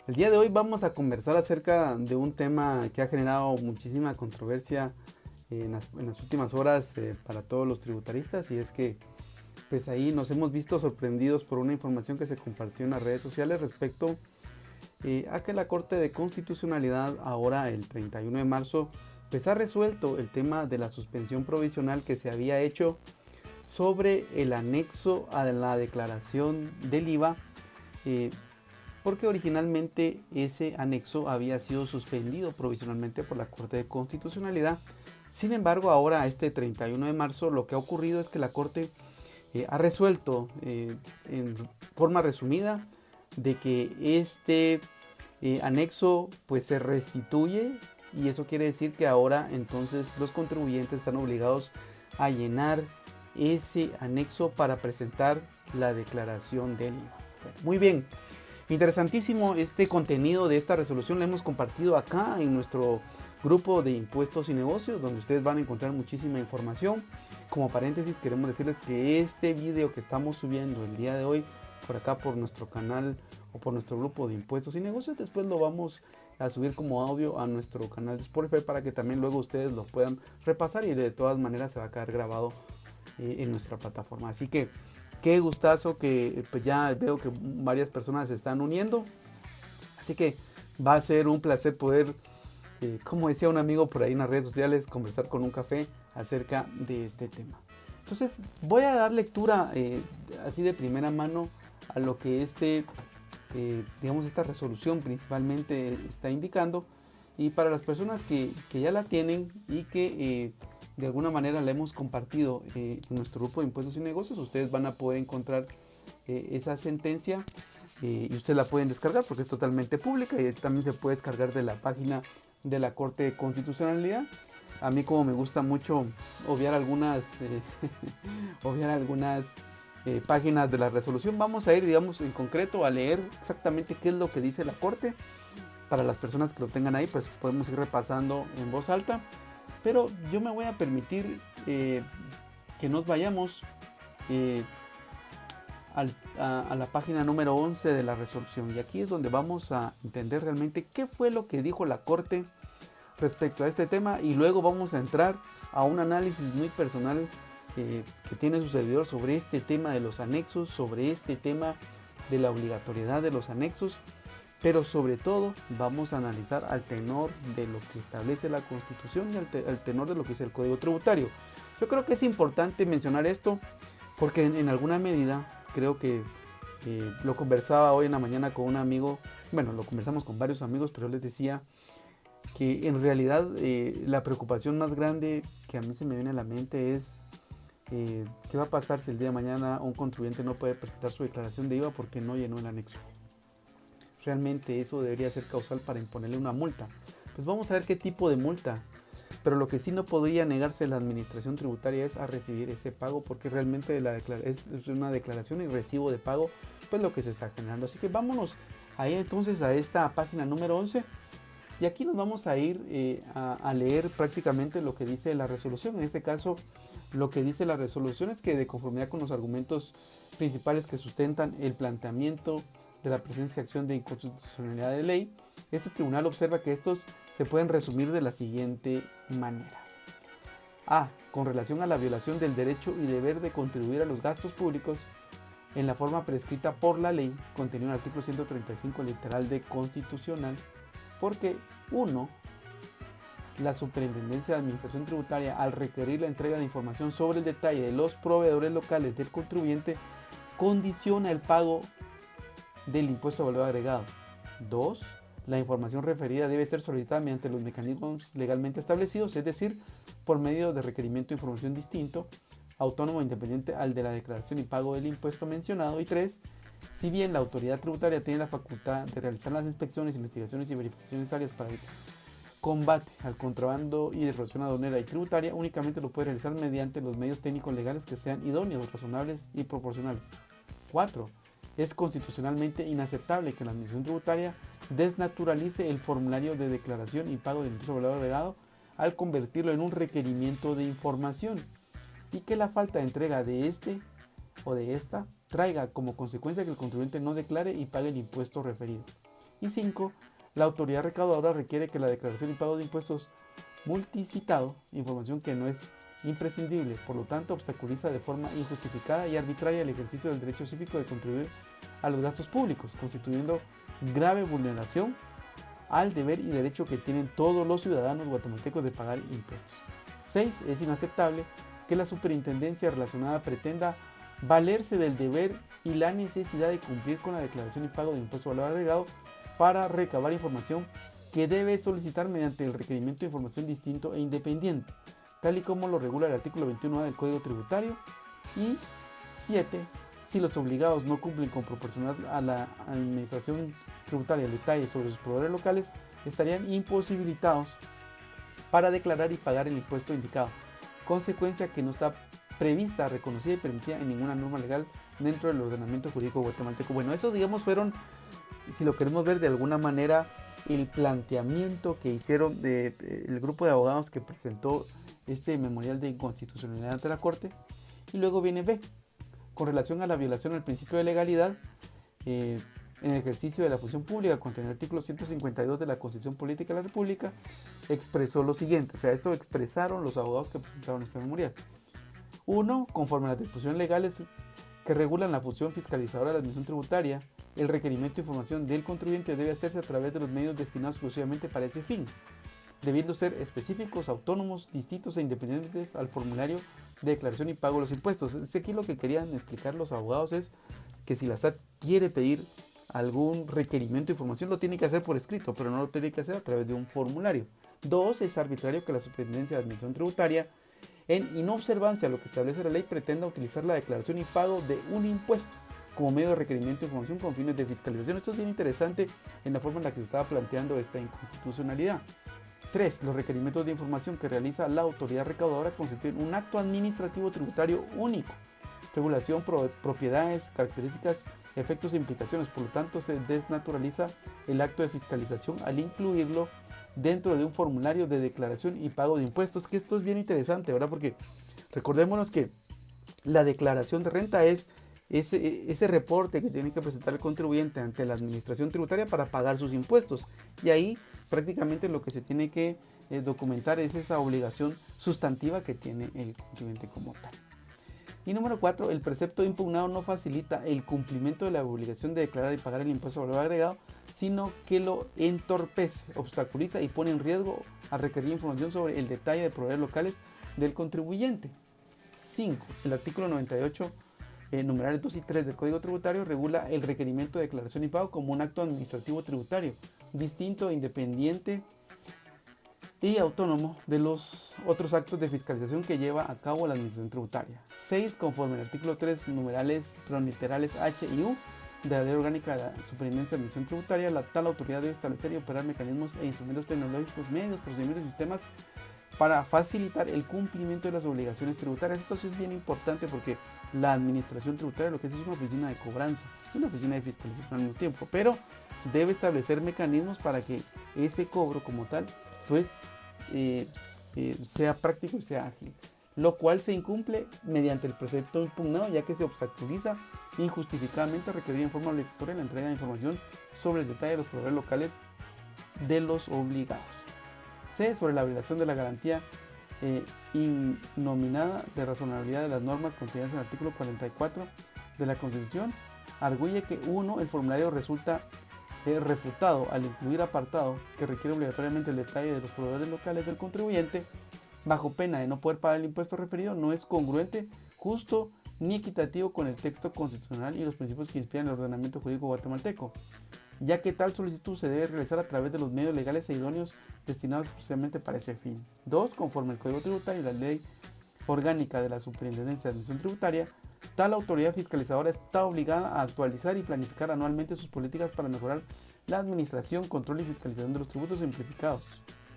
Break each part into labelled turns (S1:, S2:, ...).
S1: El día de hoy vamos a conversar acerca de un tema que ha generado muchísima controversia en las últimas horas para todos los tributaristas, y es que pues ahí nos hemos visto sorprendidos por una información que se compartió en las redes sociales respecto a que la Corte de Constitucionalidad ahora el 31 de marzo pues ha resuelto el tema de la suspensión provisional que se había hecho sobre el anexo a la declaración del IVA, eh, porque originalmente ese anexo había sido suspendido provisionalmente por la Corte de Constitucionalidad. Sin embargo, ahora este 31 de marzo lo que ha ocurrido es que la Corte ha resuelto en forma resumida de que este anexo pues se restituye, y eso quiere decir que ahora entonces los contribuyentes están obligados a llenar ese anexo para presentar la declaración del IVA. Muy bien, interesantísimo este contenido de esta resolución. La hemos compartido acá en nuestro grupo de impuestos y negocios, donde ustedes van a encontrar muchísima información. Como paréntesis, queremos decirles que este video que estamos subiendo el día de hoy por acá por nuestro canal o por nuestro grupo de impuestos y negocios, después lo vamos a subir como audio a nuestro canal de Spotify para que también luego ustedes lo puedan repasar, y de todas maneras se va a quedar grabado en nuestra plataforma. Así que qué gustazo que pues ya veo que varias personas se están uniendo. Así que va a ser un placer poder, como decía un amigo por ahí en las redes sociales, conversar con un café acerca de este tema. Entonces voy a dar lectura así de primera mano a lo que digamos, esta resolución principalmente está indicando. Y para las personas que ya la tienen y que de alguna manera la hemos compartido en nuestro grupo de impuestos y negocios, ustedes van a poder encontrar esa sentencia, y ustedes la pueden descargar porque es totalmente pública, y también se puede descargar de la página de la Corte de Constitucionalidad. A mí, como me gusta mucho obviar algunas páginas de la resolución, vamos a ir, digamos, en concreto a leer exactamente qué es lo que dice la Corte. Para las personas que lo tengan ahí, pues podemos ir repasando en voz alta, pero yo me voy a permitir que nos vayamos eh, a la página número 11 de la resolución, y aquí es donde vamos a entender realmente qué fue lo que dijo la Corte respecto a este tema, y luego vamos a entrar a un análisis muy personal que tiene su servidor sobre este tema de los anexos, sobre este tema de la obligatoriedad de los anexos, pero sobre todo vamos a analizar al tenor de lo que establece la Constitución y al tenor de lo que es el Código Tributario. Yo creo que es importante mencionar esto porque en alguna medida creo que lo conversaba hoy en la mañana con un amigo. Bueno, lo conversamos con varios amigos, pero yo les decía que en realidad la preocupación más grande que a mí se me viene a la mente es qué va a pasar si el día de mañana un contribuyente no puede presentar su declaración de IVA porque no llenó el anexo. Realmente eso debería ser causal para imponerle una multa. Pues vamos a ver qué tipo de multa. Pero lo que sí no podría negarse la administración tributaria es a recibir ese pago, porque realmente es una declaración y recibo de pago pues lo que se está generando. Así que vámonos ahí entonces a esta página número 11, y aquí nos vamos a ir a leer prácticamente lo que dice la resolución. En este caso, lo que dice la resolución es que, de conformidad con los argumentos principales que sustentan el planteamiento de la presencia de acción de inconstitucionalidad de ley, este tribunal observa que estos se pueden resumir de la siguiente manera. A. Con relación a la violación del derecho y deber de contribuir a los gastos públicos en la forma prescrita por la ley, contenido en el artículo 135 literal D constitucional, porque 1. La Superintendencia de Administración Tributaria, al requerir la entrega de información sobre el detalle de los proveedores locales del contribuyente, condiciona el pago del impuesto de valor agregado. 2. La información referida debe ser solicitada mediante los mecanismos legalmente establecidos, es decir, por medio de requerimiento de información distinto, autónomo e independiente al de la declaración y pago del impuesto mencionado. Y 3. Si bien la autoridad tributaria tiene la facultad de realizar las inspecciones, investigaciones y verificaciones necesarias para el combate al contrabando y defraudación aduanera y tributaria, únicamente lo puede realizar mediante los medios técnicos legales que sean idóneos, razonables y proporcionales. 4. Es constitucionalmente inaceptable que la administración tributaria desnaturalice el formulario de declaración y pago del impuesto de valor agregado al convertirlo en un requerimiento de información, y que la falta de entrega de este o de esta traiga como consecuencia que el contribuyente no declare y pague el impuesto referido. Y 5. La autoridad recaudadora requiere que la declaración y pago de impuestos multicitado, información que no es imprescindible, por lo tanto obstaculiza de forma injustificada y arbitraria el ejercicio del derecho cívico de contribuir a los gastos públicos, constituyendo grave vulneración al deber y derecho que tienen todos los ciudadanos guatemaltecos de pagar impuestos. 6. Es inaceptable que la superintendencia relacionada pretenda valerse del deber y la necesidad de cumplir con la declaración y pago de impuesto al valor agregado para recabar información que debe solicitar mediante el requerimiento de información distinto e independiente, tal y como lo regula el artículo 21A del Código Tributario. Y 7. Si los obligados no cumplen con proporcionar a la administración tributaria detalles sobre sus proveedores locales, estarían imposibilitados para declarar y pagar el impuesto indicado, consecuencia que no está prevista, reconocida y permitida en ninguna norma legal dentro del ordenamiento jurídico guatemalteco. Bueno, esos digamos fueron, si lo queremos ver de alguna manera, el planteamiento que hicieron el grupo de abogados que presentó este memorial de inconstitucionalidad ante la Corte. Y luego viene B, con relación a la violación al principio de legalidad en el ejercicio de la función pública, contra el artículo 152 de la Constitución Política de la República, expresó lo siguiente, o sea, esto expresaron los abogados que presentaron este memorial. 1. Conforme a las disposiciones legales que regulan la función fiscalizadora de la administración tributaria, el requerimiento de información del contribuyente debe hacerse a través de los medios destinados exclusivamente para ese fin, debiendo ser específicos, autónomos, distintos e independientes al formulario de declaración y pago de los impuestos. Aquí lo que querían explicar los abogados es que si la SAT quiere pedir algún requerimiento de información, lo tiene que hacer por escrito, pero no lo tiene que hacer a través de un formulario. 2. Es arbitrario que la Superintendencia de Administración Tributaria, en inobservancia a lo que establece la ley, pretenda utilizar la declaración y pago de un impuesto como medio de requerimiento de información con fines de fiscalización. Esto es bien interesante en la forma en la que se estaba planteando esta inconstitucionalidad. 3. Los requerimientos de información que realiza la autoridad recaudadora constituyen un acto administrativo tributario único. Regulación, propiedades, características, efectos e implicaciones. Por lo tanto, se desnaturaliza el acto de fiscalización al incluirlo dentro de un formulario de declaración y pago de impuestos, que esto es bien interesante, ¿verdad? Porque recordémonos que la declaración de renta es ese reporte que tiene que presentar el contribuyente ante la administración tributaria para pagar sus impuestos, y ahí prácticamente lo que se tiene que documentar es esa obligación sustantiva que tiene el contribuyente como tal. Y número 4, el precepto impugnado no facilita el cumplimiento de la obligación de declarar y pagar el impuesto al valor agregado, sino que lo entorpece, obstaculiza y pone en riesgo a requerir información sobre el detalle de proveedores locales del contribuyente. 5. El artículo 98, numerales 2 y 3 del Código Tributario regula el requerimiento de declaración y pago como un acto administrativo tributario, distinto, independiente y autónomo de los otros actos de fiscalización que lleva a cabo la administración tributaria. 6. Conforme al artículo 3, numerales transliterales H y U de la Ley Orgánica de la Superintendencia de Administración Tributaria, la tal autoridad debe establecer y operar mecanismos e instrumentos tecnológicos, medios, procedimientos y sistemas para facilitar el cumplimiento de las obligaciones tributarias. Esto sí es bien importante porque la administración tributaria lo que es una oficina de cobranza, una oficina de fiscalización al mismo tiempo, pero debe establecer mecanismos para que ese cobro como tal pues sea práctico y sea ágil, lo cual se incumple mediante el precepto impugnado, ya que se obstaculiza injustificadamente requerir en forma obligatoria la entrega de información sobre el detalle de los proveedores locales de los obligados. C. Sobre la violación de la garantía innominada de razonabilidad de las normas contenidas en el artículo 44 de la Constitución, arguye que 1. El formulario resulta refutado al incluir apartado que requiere obligatoriamente el detalle de los proveedores locales del contribuyente, bajo pena de no poder pagar el impuesto referido, no es congruente, justo ni equitativo con el texto constitucional y los principios que inspiran el ordenamiento jurídico guatemalteco, ya que tal solicitud se debe realizar a través de los medios legales e idóneos destinados exclusivamente para ese fin. 2. Conforme al Código Tributario y la Ley Orgánica de la Superintendencia de Administración Tributaria, tal autoridad fiscalizadora está obligada a actualizar y planificar anualmente sus políticas para mejorar la administración, control y fiscalización de los tributos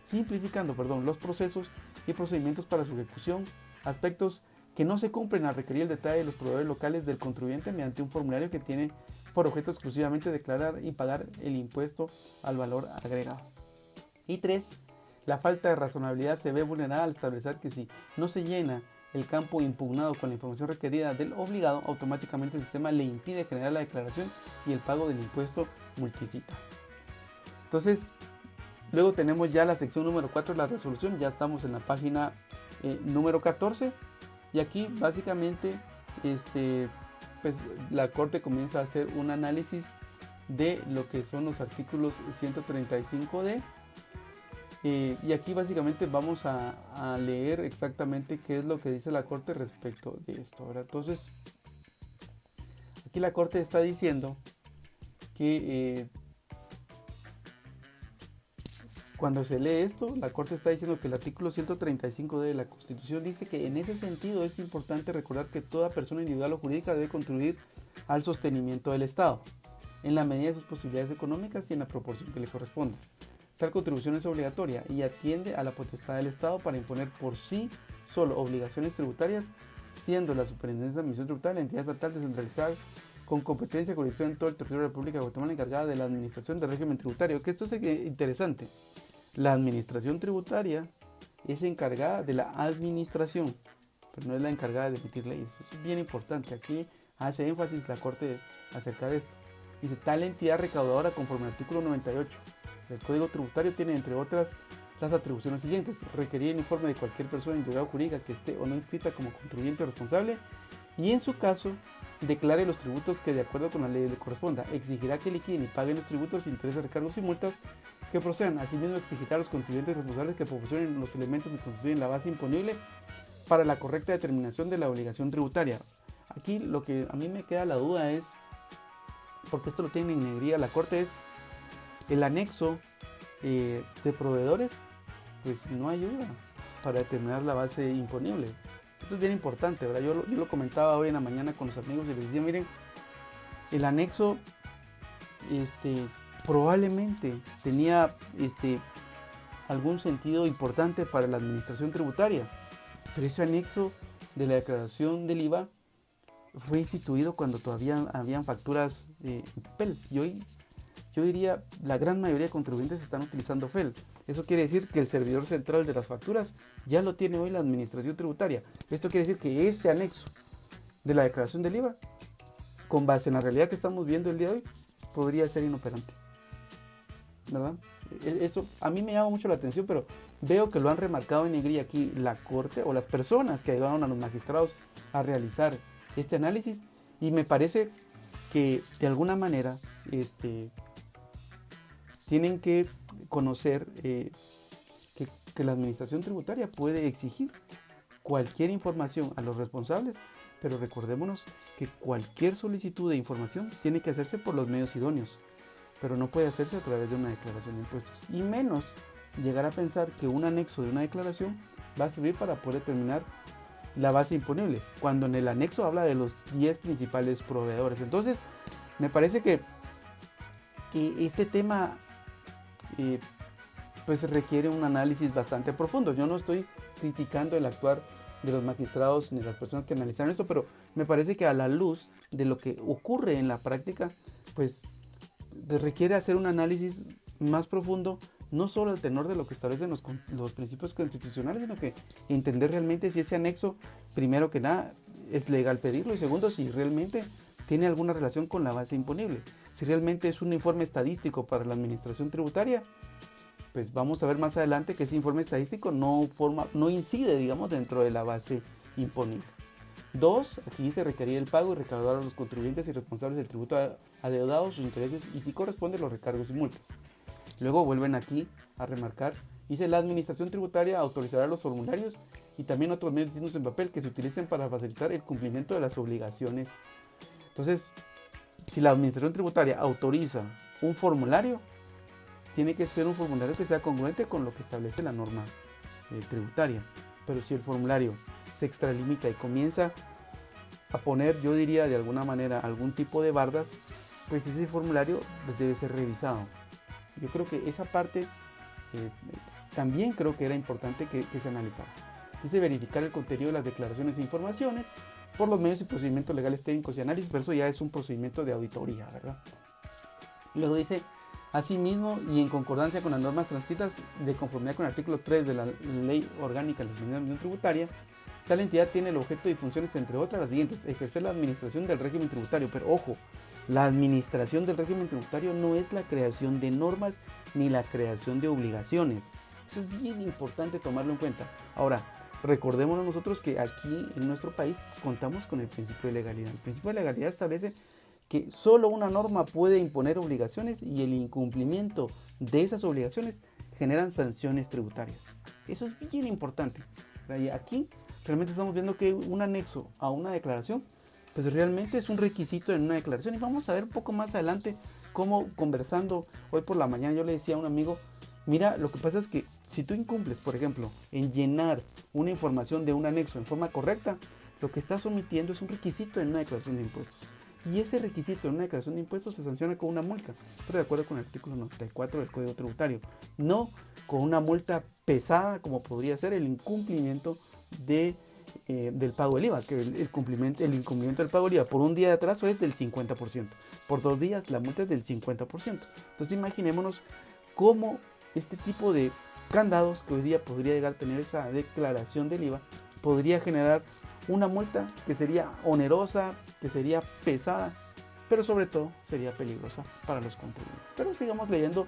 S1: simplificando los procesos y procedimientos para su ejecución, aspectos que no se cumplen al requerir el detalle de los proveedores locales del contribuyente mediante un formulario que tiene por objeto exclusivamente declarar y pagar el impuesto al valor agregado. Y 3. La falta de razonabilidad se ve vulnerada al establecer que si no se llena el campo impugnado con la información requerida del obligado, automáticamente el sistema le impide generar la declaración y el pago del impuesto multicita. Entonces, luego tenemos ya la sección número 4 de la resolución, ya estamos en la página número 14, y aquí básicamente pues, la Corte comienza a hacer un análisis de lo que son los artículos 135D, y aquí básicamente vamos a leer exactamente qué es lo que dice la Corte respecto de esto, ¿verdad? Entonces, aquí la Corte está diciendo que cuando se lee esto, la Corte está diciendo que el artículo 135D de la Constitución dice que en ese sentido es importante recordar que toda persona individual o jurídica debe contribuir al sostenimiento del Estado, en la medida de sus posibilidades económicas y en la proporción que le corresponda. Tal contribución es obligatoria y atiende a la potestad del Estado para imponer por sí solo obligaciones tributarias, siendo la Superintendencia de Administración Tributaria la entidad estatal descentralizada con competencia y jurisdicción en todo el territorio de la República de Guatemala encargada de la administración del régimen tributario. Que esto es interesante. La administración tributaria es encargada de la administración, pero no es la encargada de emitir leyes. Eso es bien importante. Aquí hace énfasis la Corte acerca de esto. Dice, tal entidad recaudadora conforme al artículo 98 del Código Tributario tiene, entre otras, las atribuciones siguientes: requerir el informe de cualquier persona individual o jurídica que esté o no inscrita como contribuyente responsable y, en su caso, declare los tributos que de acuerdo con la ley le corresponda. Exigirá que liquiden y paguen los tributos, intereses, recargos y multas que procedan. Asimismo, exigirá a los contribuyentes responsables que proporcionen los elementos que constituyen la base imponible para la correcta determinación de la obligación tributaria. Aquí lo que a mí me queda la duda es, porque esto lo tiene en negría la Corte, es el anexo de proveedores, pues no ayuda para determinar la base imponible. Esto es bien importante, ¿verdad? Yo lo comentaba hoy en la mañana con los amigos y les decía, miren, el anexo probablemente tenía algún sentido importante para la administración tributaria, pero ese anexo de la declaración del IVA fue instituido cuando todavía habían facturas en papel, y hoy yo diría la gran mayoría de contribuyentes están utilizando FEL. Eso quiere decir que el servidor central de las facturas ya lo tiene hoy la administración tributaria. Esto quiere decir que este anexo de la declaración del IVA, con base en la realidad que estamos viendo el día de hoy, podría ser inoperante, ¿verdad? Eso a mí me llama mucho la atención, pero veo que lo han remarcado en negrilla aquí la Corte o las personas que ayudaron a los magistrados a realizar este análisis, y me parece que de alguna manera tienen que conocer que la administración tributaria puede exigir cualquier información a los responsables, pero recordémonos que cualquier solicitud de información tiene que hacerse por los medios idóneos, pero no puede hacerse a través de una declaración de impuestos, y menos llegar a pensar que un anexo de una declaración va a servir para poder determinar la base imponible, cuando en el anexo habla de los 10 principales proveedores. Entonces, me parece que este tema pues requiere un análisis bastante profundo. Yo no estoy criticando el actuar de los magistrados ni de las personas que analizaron esto, pero me parece que a la luz de lo que ocurre en la práctica, pues requiere hacer un análisis más profundo, no solo al tenor de lo que establecen los principios constitucionales, sino que entender realmente si ese anexo, primero que nada, es legal pedirlo, y segundo, si realmente tiene alguna relación con la base imponible. Si realmente es un informe estadístico para la administración tributaria, pues vamos a ver más adelante que ese informe estadístico no incide, digamos, dentro de la base imponible. 2, aquí se requería el pago y recaudar a los contribuyentes y responsables del tributo adeudados sus intereses y, si corresponde, los recargos y multas. Luego vuelven aquí a remarcar, dice: la administración tributaria autorizará los formularios y también otros medios distintos en papel que se utilicen para facilitar el cumplimiento de las obligaciones. Entonces, si la administración tributaria autoriza un formulario, tiene que ser un formulario que sea congruente con lo que establece la norma tributaria. Pero si el formulario se extralimita y comienza a poner, yo diría de alguna manera, algún tipo de bardas, pues ese formulario pues, debe ser revisado. Yo creo que esa parte también creo que era importante que se analizara. Dice: verificar el contenido de las declaraciones e informaciones por los medios y procedimientos legales, técnicos y análisis, pero eso ya es un procedimiento de auditoría, ¿verdad? Luego dice: asimismo, y en concordancia con las normas transcritas de conformidad con el artículo 3 de la Ley Orgánica de la Administración Tributaria, tal entidad tiene el objeto y funciones, entre otras, las siguientes: ejercer la administración del régimen tributario. Pero ojo, La administración del régimen tributario no es la creación de normas ni la creación de obligaciones. Eso es bien importante tomarlo en cuenta. Ahora, recordémonos nosotros que aquí en nuestro país contamos con el principio de legalidad. El principio de legalidad establece que solo una norma puede imponer obligaciones y el incumplimiento de esas obligaciones generan sanciones tributarias. Eso es bien importante. Y aquí realmente estamos viendo que un anexo a una declaración pues realmente es un requisito en una declaración, y vamos a ver un poco más adelante cómo, conversando hoy por la mañana, yo le decía a un amigo, mira, lo que pasa es que si tú incumples, por ejemplo, en llenar una información de un anexo en forma correcta, lo que estás omitiendo es un requisito en una declaración de impuestos. Y ese requisito en una declaración de impuestos se sanciona con una multa, pero de acuerdo con el artículo 94 del Código Tributario, no con una multa pesada como podría ser el incumplimiento del pago del IVA, que el incumplimiento del pago del IVA por un día de atraso es del 50%, por 2 días la multa es del 50%. Entonces imaginémonos cómo este tipo de candados que hoy día podría llegar a tener esa declaración del IVA podría generar una multa que sería onerosa, que sería pesada, pero sobre todo sería peligrosa para los contribuyentes. Pero sigamos leyendo,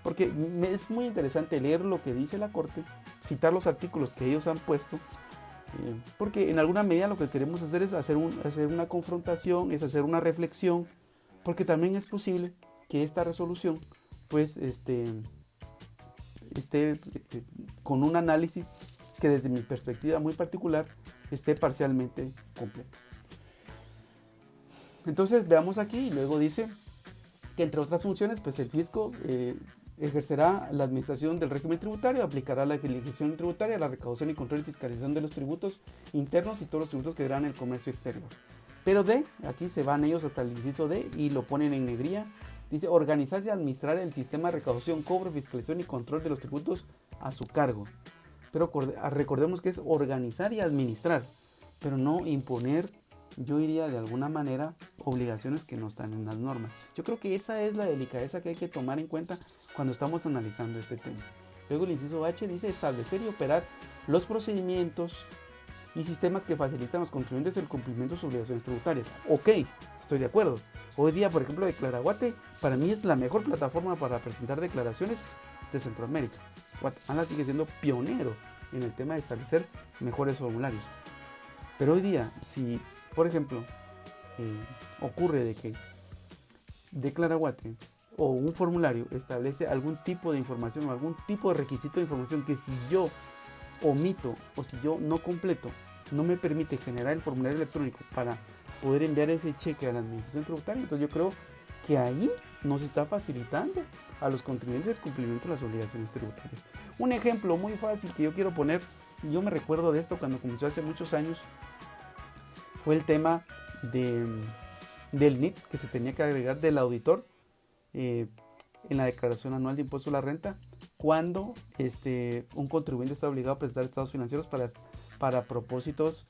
S1: porque es muy interesante leer lo que dice la Corte, citar los artículos que ellos han puesto, porque en alguna medida lo que queremos hacer es hacer una confrontación, es hacer una reflexión, porque también es posible que esta resolución pues esté con un análisis que desde mi perspectiva muy particular esté parcialmente completo. Entonces veamos aquí, y luego dice que entre otras funciones pues el fisco ejercerá la administración del régimen tributario, aplicará la legislación tributaria, la recaudación y control y fiscalización de los tributos internos y todos los tributos que darán el comercio exterior. Pero aquí se van ellos hasta el inciso D y lo ponen en negría. Dice, organizar y administrar el sistema de recaudación, cobro, fiscalización y control de los tributos a su cargo. Pero recordemos que es organizar y administrar, pero no imponer, yo diría de alguna manera, obligaciones que no están en las normas. Yo creo que esa es la delicadeza que hay que tomar en cuenta cuando estamos analizando este tema. Luego el inciso H dice establecer y operar los procedimientos y sistemas que facilitan a los contribuyentes el cumplimiento de sus obligaciones tributarias. Ok, estoy de acuerdo. Hoy día, por ejemplo, Declaraguate para mí es la mejor plataforma para presentar declaraciones de Centroamérica. Guatemala sigue siendo pionero en el tema de establecer mejores formularios. Pero hoy día, si por ejemplo ocurre de que Declaraguate o un formulario establece algún tipo de información o algún tipo de requisito de información que si yo omito o si yo no completo, no me permite generar el formulario electrónico para poder enviar ese cheque a la administración tributaria, entonces yo creo que ahí nos está facilitando a los contribuyentes el cumplimiento de las obligaciones tributarias. Un ejemplo muy fácil que yo quiero poner, yo me recuerdo de esto cuando comenzó hace muchos años, fue el tema del NIT que se tenía que agregar del auditor en la declaración anual de impuesto a la renta cuando un contribuyente está obligado a presentar estados financieros para propósitos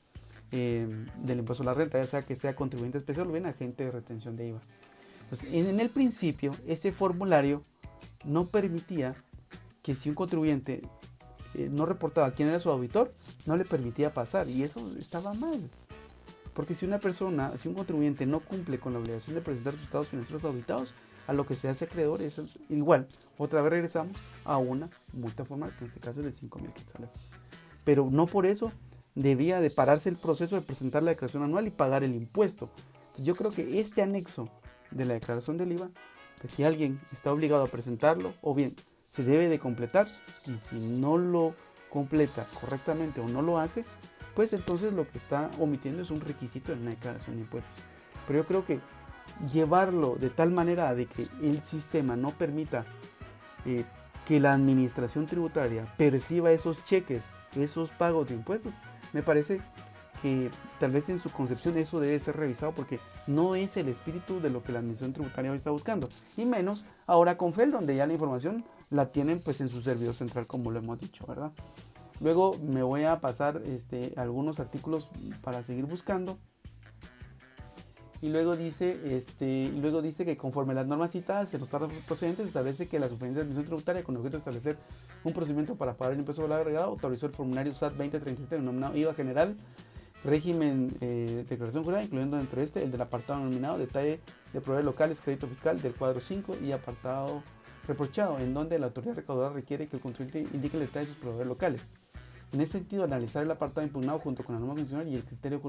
S1: del impuesto a la renta, ya sea que sea contribuyente especial o bien agente de retención de IVA. Entonces, en el principio, ese formulario no permitía que si un contribuyente no reportaba quién era su auditor, no le permitía pasar, y eso estaba mal. Porque si un contribuyente no cumple con la obligación de presentar sus estados financieros auditados, a lo que se hace acreedor es igual. Otra vez regresamos a una multa formal, que en este caso es de 5,000 quetzales. Pero no por eso debía de pararse el proceso de presentar la declaración anual y pagar el impuesto. Entonces yo creo que este anexo de la declaración del IVA, que si alguien está obligado a presentarlo, o bien se debe de completar, y si no lo completa correctamente o no lo hace, pues entonces lo que está omitiendo es un requisito en una declaración de impuestos. Pero yo creo que llevarlo de tal manera de que el sistema no permita que la administración tributaria perciba esos cheques, esos pagos de impuestos, me parece que tal vez en su concepción eso debe ser revisado, porque no es el espíritu de lo que la administración tributaria hoy está buscando, y menos ahora con FEL, donde ya la información la tienen pues en su servidor central, como lo hemos dicho, ¿verdad? Luego me voy a pasar algunos artículos para seguir buscando. Y luego dice que conforme las normas citadas en los párrafos procedentes, establece que la Superintendencia de Administración Tributaria, con objeto de establecer un procedimiento para pagar el impuesto de valor agregado, autorizó el formulario SAT 2037 denominado IVA general régimen declaración jurada, incluyendo entre el del apartado denominado detalle de proveedores locales, crédito fiscal del cuadro 5 y apartado reprochado, en donde la autoridad recaudadora requiere que el contribuyente indique el detalle de sus proveedores locales. En ese sentido, analizar el apartado impugnado junto con la norma constitucional y el criterio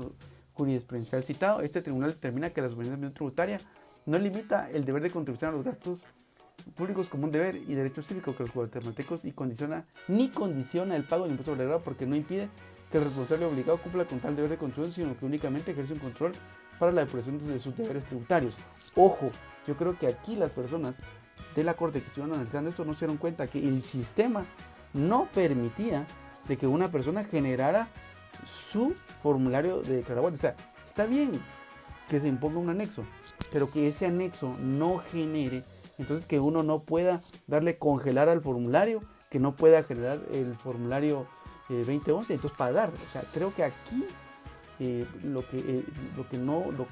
S1: jurisprudencial citado, este tribunal determina que la Superintendencia Tributaria no limita el deber de contribución a los gastos públicos como un deber y derecho cívico que los guatemaltecos ni condiciona el pago del impuesto obligado, porque no impide que el responsable obligado cumpla con tal deber de contribución, sino que únicamente ejerce un control para la depuración de sus deberes tributarios. Ojo, yo creo que aquí las personas de la Corte que estuvieron analizando esto no se dieron cuenta que el sistema no permitía de que una persona generara su formulario de declaración. O sea, está bien que se imponga un anexo, pero que ese anexo no genere, entonces que uno no pueda darle congelar al formulario, que no pueda generar el formulario 2011, entonces pagar. O sea, creo que aquí lo que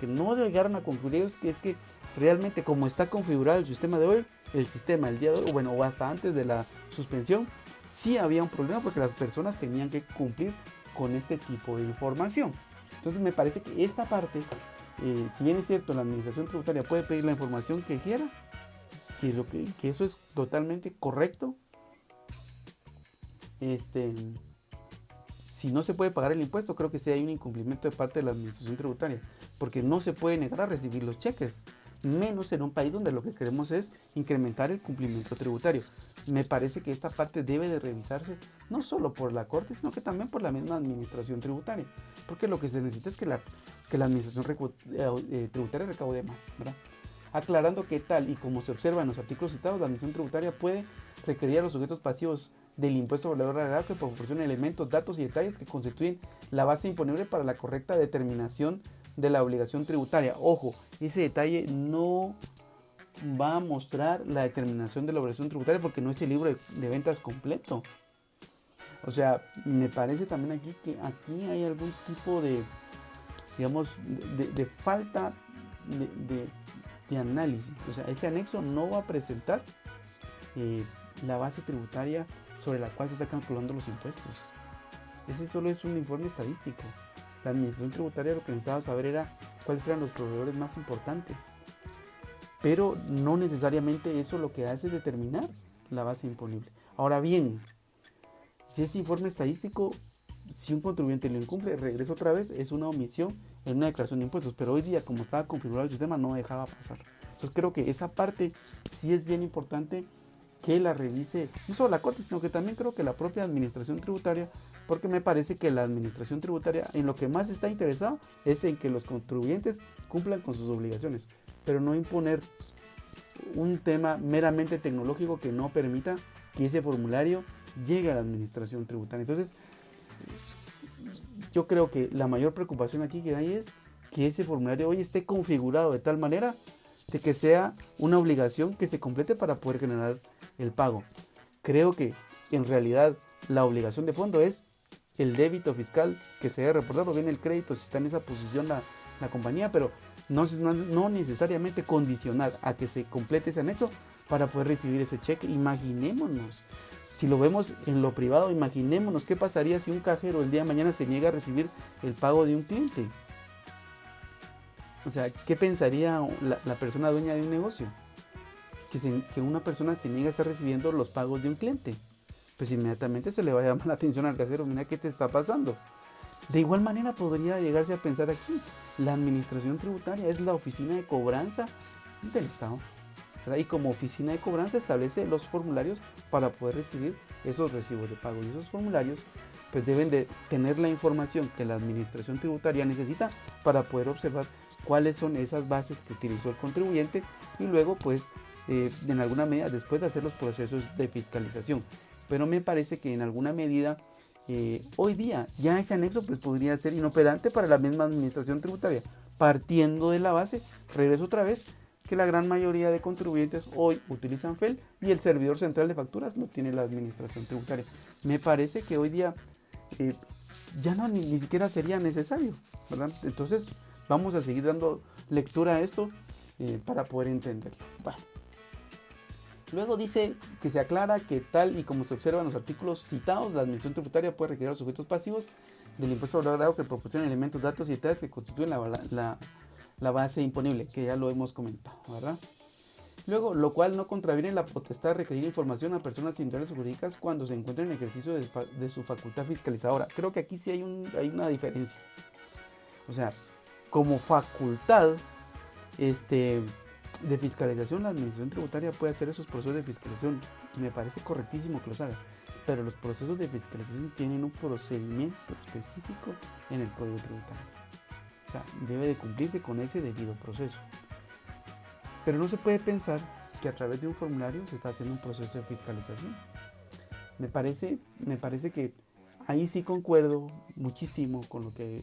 S1: no llegaron a concluir es que realmente como está configurado el sistema de hoy, el día de hoy, bueno, o hasta antes de la suspensión, sí había un problema porque las personas tenían que cumplir con este tipo de información. Entonces me parece que esta parte, si bien es cierto, la administración tributaria puede pedir la información que quiera, que eso es totalmente correcto. Si no se puede pagar el impuesto, creo que sí hay un incumplimiento de parte de la administración tributaria, porque no se puede negar a recibir los cheques, menos en un país donde lo que queremos es incrementar el cumplimiento tributario. Me parece que esta parte debe de revisarse no solo por la Corte, sino que también por la misma administración tributaria, porque lo que se necesita es que la administración tributaria recaude más, ¿verdad? Aclarando que tal y como se observa en los artículos citados, la administración tributaria puede requerir a los sujetos pasivos del impuesto por valor agregado que proporcionen elementos, datos y detalles que constituyen la base imponible para la correcta determinación de la obligación tributaria. Ojo, ese detalle no va a mostrar la determinación de la obligación tributaria porque no es el libro de ventas completo. O sea, me parece también aquí que aquí hay algún tipo de, digamos, de falta de análisis. O sea, ese anexo no va a presentar la base tributaria sobre la cual se está calculando los impuestos. Ese solo es un informe estadístico. La administración tributaria lo que necesitaba saber era cuáles eran los proveedores más importantes. Pero no necesariamente eso lo que hace es determinar la base imponible. Ahora bien, si ese informe estadístico, si un contribuyente lo incumple, regresa otra vez, es una omisión en una declaración de impuestos. Pero hoy día, como estaba configurado el sistema, no dejaba pasar. Entonces creo que esa parte sí es bien importante que la revise, no solo la Corte, sino que también creo que la propia administración tributaria, porque me parece que la administración tributaria en lo que más está interesado es en que los contribuyentes cumplan con sus obligaciones, pero no imponer un tema meramente tecnológico que no permita que ese formulario llegue a la administración tributaria. Entonces, yo creo que la mayor preocupación aquí que hay es que ese formulario hoy esté configurado de tal manera de que sea una obligación que se complete para poder generar el pago. Creo que en realidad la obligación de fondo es el débito fiscal que se debe reportar, o bien el crédito si está en esa posición la compañía, pero no necesariamente condicionar a que se complete ese anexo para poder recibir ese cheque. Imaginémonos, si lo vemos en lo privado, imaginémonos qué pasaría si un cajero el día de mañana se niega a recibir el pago de un cliente. O sea, ¿qué pensaría la persona dueña de un negocio? Que una persona se niega a estar recibiendo los pagos de un cliente. Pues inmediatamente se le va a llamar la atención al cajero, mira qué te está pasando. De igual manera podría llegarse a pensar aquí, la administración tributaria es la oficina de cobranza del Estado, ¿verdad? Y como oficina de cobranza establece los formularios para poder recibir esos recibos de pago. Y esos formularios pues deben de tener la información que la administración tributaria necesita para poder observar cuáles son esas bases que utilizó el contribuyente y luego pues en alguna medida después de hacer los procesos de fiscalización. Pero me parece que en alguna medida hoy día ya ese anexo pues podría ser inoperante para la misma administración tributaria, partiendo de la base, regreso otra vez, que la gran mayoría de contribuyentes hoy utilizan FEL y el servidor central de facturas lo tiene la administración tributaria. Me parece que hoy día ya no ni siquiera sería necesario, ¿verdad? Entonces vamos a seguir dando lectura a esto para poder entenderlo. Bueno. Luego dice que se aclara que tal y como se observa en los artículos citados, la administración tributaria puede requerir a los sujetos pasivos del impuesto sobre el agregado que proporciona elementos, datos y detalles que constituyen la base imponible, que ya lo hemos comentado, ¿verdad? Luego, lo cual no contraviene la potestad de requerir información a personas individuales o jurídicas cuando se encuentren en ejercicio de su facultad fiscalizadora. Creo que aquí sí hay una diferencia. O sea, como facultad de fiscalización, la administración tributaria puede hacer esos procesos de fiscalización. Y me parece correctísimo que los haga. Pero los procesos de fiscalización tienen un procedimiento específico en el Código Tributario. O sea, debe de cumplirse con ese debido proceso. Pero no se puede pensar que a través de un formulario se está haciendo un proceso de fiscalización. Me parece que ahí sí concuerdo muchísimo con lo que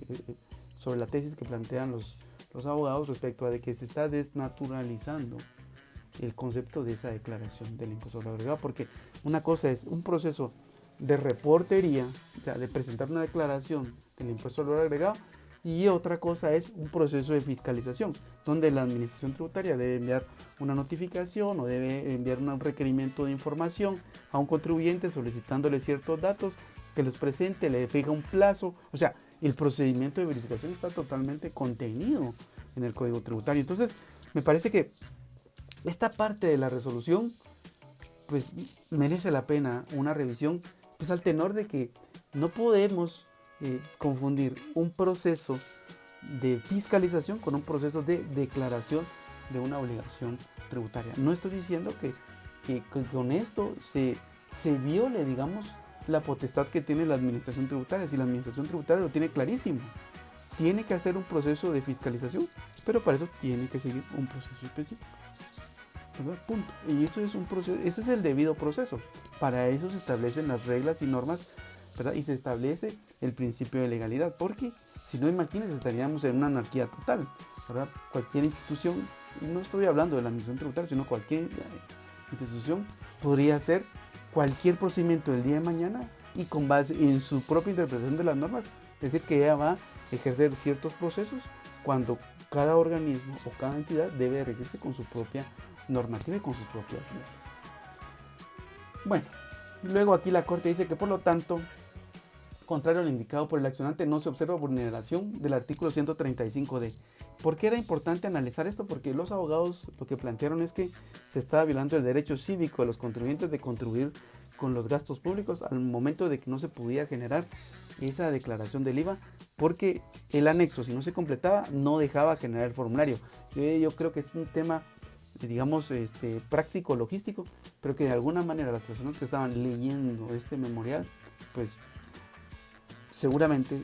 S1: sobre la tesis que plantean los abogados respecto a de que se está desnaturalizando el concepto de esa declaración del impuesto sobre el agregado, porque una cosa es un proceso de reportería, o sea, de presentar una declaración del impuesto sobre el agregado, y otra cosa es un proceso de fiscalización, donde la administración tributaria debe enviar una notificación o debe enviar un requerimiento de información a un contribuyente solicitándole ciertos datos, que los presente, le fija un plazo. O sea, el procedimiento de verificación está totalmente contenido en el Código Tributario. Entonces, me parece que esta parte de la resolución pues merece la pena una revisión, pues al tenor de que no podemos confundir un proceso de fiscalización con un proceso de declaración de una obligación tributaria. No estoy diciendo que con esto se viole, digamos, la potestad que tiene la administración tributaria. Si la administración tributaria lo tiene clarísimo, tiene que hacer un proceso de fiscalización, pero para eso tiene que seguir un proceso específico, ¿verdad? Punto. Y eso es un proceso, ese es el debido proceso. Para eso se establecen las reglas y normas, ¿verdad? Y se establece el principio de legalidad, porque si no, imagínense, estaríamos en una anarquía total, ¿verdad? Cualquier institución, no estoy hablando de la administración tributaria, sino cualquier institución podría hacer cualquier procedimiento del día de mañana y con base en su propia interpretación de las normas, decir que ella va a ejercer ciertos procesos cuando cada organismo o cada entidad debe regirse con su propia normativa y con sus propias leyes. Bueno, luego aquí la Corte dice que por lo tanto, contrario a lo indicado por el accionante, no se observa vulneración del artículo 135D. ¿Por qué era importante analizar esto? Porque los abogados lo que plantearon es que se estaba violando el derecho cívico de los contribuyentes de contribuir con los gastos públicos al momento de que no se podía generar esa declaración del IVA, porque el anexo, si no se completaba, no dejaba generar el formulario. Yo creo que es un tema, digamos, práctico, logístico, pero que de alguna manera las personas que estaban leyendo este memorial, pues seguramente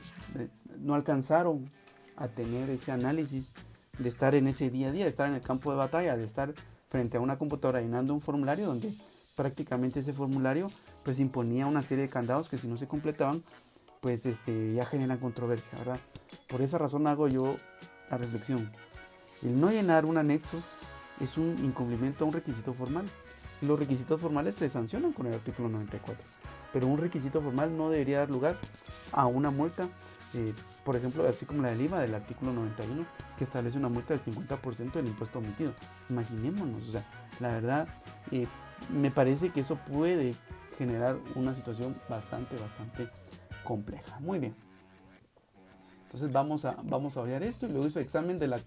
S1: no alcanzaron a tener ese análisis de estar en ese día a día, de estar en el campo de batalla, de estar frente a una computadora llenando un formulario donde prácticamente ese formulario pues imponía una serie de candados que si no se completaban pues ya generan controversia, ¿verdad? Por esa razón hago yo la reflexión. El no llenar un anexo es un incumplimiento a un requisito formal. Y los requisitos formales se sancionan con el artículo 94. Pero un requisito formal no debería dar lugar a una multa, por ejemplo, así como la del IVA del artículo 91, que establece una multa del 50% del impuesto omitido. Imaginémonos, o sea, la verdad, me parece que eso puede generar una situación bastante compleja. Muy bien. Entonces vamos a obviar esto y luego hizo examen de la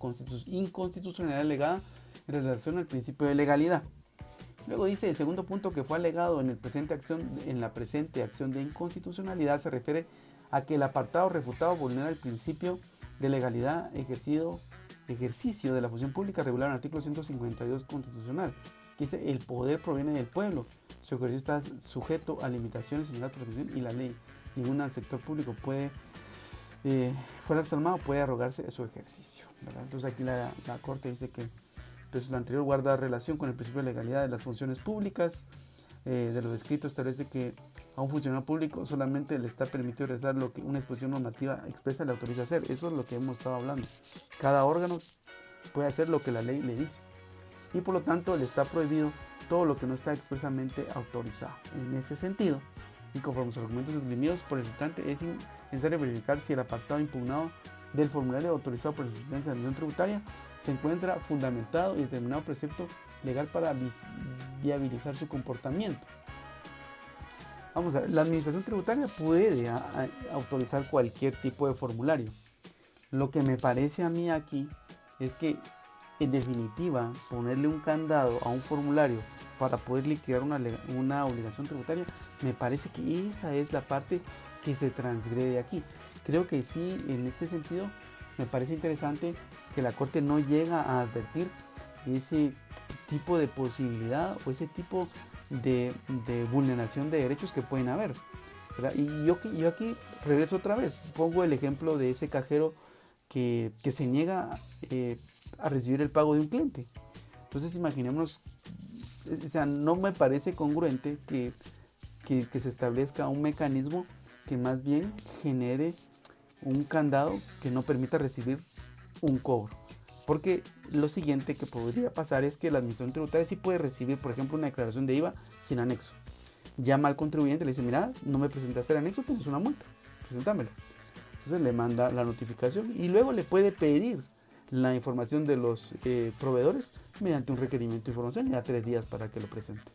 S1: inconstitucionalidad alegada en relación al principio de legalidad. Luego dice el segundo punto que fue alegado en la presente acción de inconstitucionalidad se refiere a que el apartado refutado vulnera el principio de legalidad ejercicio de la función pública regular en el artículo 152 constitucional, que dice el poder proviene del pueblo, su ejercicio está sujeto a limitaciones en la protección y la ley. Ningún sector público puede fuera del armado puede arrogarse su ejercicio, ¿verdad? Entonces aquí la Corte dice que pues, lo anterior guarda relación con el principio de legalidad de las funciones públicas. De los escritos establece que a un funcionario público solamente le está permitido realizar lo que una exposición normativa expresa le autoriza a hacer. Eso es lo que hemos estado hablando. Cada órgano puede hacer lo que la ley le dice. Y por lo tanto le está prohibido todo lo que no está expresamente autorizado. En este sentido, y conforme a los argumentos esgrimidos por el citante, es necesario verificar si el apartado impugnado del formulario autorizado por la Superintendencia de Administración Tributaria se encuentra fundamentado y determinado precepto legal para viabilizar su comportamiento. Vamos a ver, la administración tributaria puede autorizar cualquier tipo de formulario. Lo que me parece a mí aquí es que, en definitiva, ponerle un candado a un formulario para poder liquidar una obligación tributaria, me parece que esa es la parte que se transgrede aquí. Creo que sí, en este sentido, me parece interesante que la Corte no llega a advertir ese tipo de posibilidad o ese tipo de vulneración de derechos que pueden haber, ¿verdad? Y yo aquí regreso otra vez, pongo el ejemplo de ese cajero que se niega a recibir el pago de un cliente. Entonces imaginémonos, o sea, no me parece congruente que se establezca un mecanismo que más bien genere un candado que no permita recibir un cobro. Porque lo siguiente que podría pasar es que la administración tributaria sí puede recibir, por ejemplo, una declaración de IVA sin anexo. Llama al contribuyente y le dice, mira, no me presentaste el anexo, tienes una multa, presentámelo. Entonces le manda la notificación y luego le puede pedir la información de los proveedores mediante un requerimiento de información y da 3 días para que lo presente.